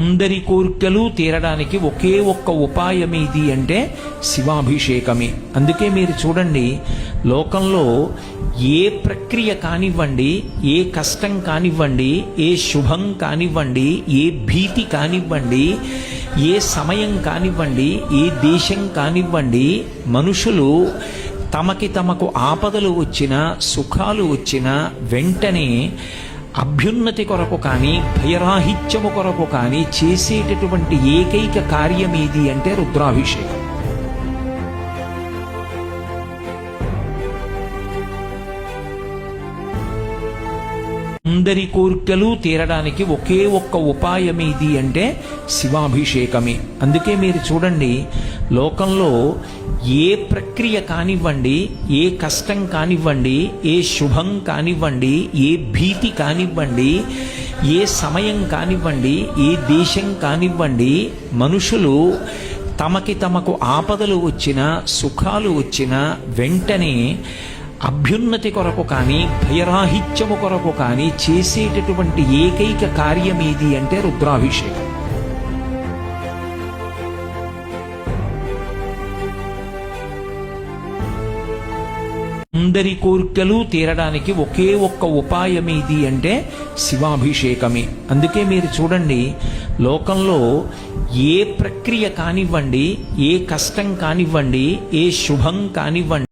అందరి కోరికలు తీరడానికి ఒకే ఒక్క ఉపాయం ఏది అంటే శివాభిషేకమే. అందుకే మీరు చూడండి, లోకంలో ఏ ప్రక్రియ కానివ్వండి, ఏ కష్టం కానివ్వండి, ఏ శుభం కానివ్వండి, ఏ భీతి కానివ్వండి, ఏ సమయం కానివ్వండి, ఏ దేశం కానివ్వండి, మనుషులు తమకు ఆపదలు వచ్చినా సుఖాలు వచ్చినా వెంటనే అభ్యున్నతి కొరకు కానీ భయరాహిత్యము కొరకు కానీ చేసేటటువంటి ఏకైక కార్యం ఏది అంటే రుద్రాభిషేకం. అందరి కోరికలు తీరడానికి ఒకే ఒక్క ఉపాయం ఏది అంటే శివాభిషేకమే. అందుకే మీరు చూడండి, లోకంలో ఏ ప్రక్రియ కానివ్వండి, ఏ కష్టం కానివ్వండి, ఏ శుభం కానివ్వండి, ఏ భీతి కానివ్వండి, ఏ సమయం కానివ్వండి, ఏ దేశం కానివ్వండి, మనుషులు తమకు ఆపదలు వచ్చినా సుఖాలు వచ్చినా వెంటనే అభ్యున్నతి కొరకు కానీ భయరాహిత్యము కొరకు కానీ చేసేటటువంటి ఏకైక కార్యం ఏది అంటే రుద్రాభిషేకం. అందరి కోరికలు తీరడానికి ఒకే ఒక్క ఉపాయం ఏది అంటే శివాభిషేకమే. అందుకే మీరు చూడండి, లోకంలో ఏ ప్రక్రియ కానివ్వండి, ఏ కష్టం కానివ్వండి, ఏ శుభం కానివ్వండి,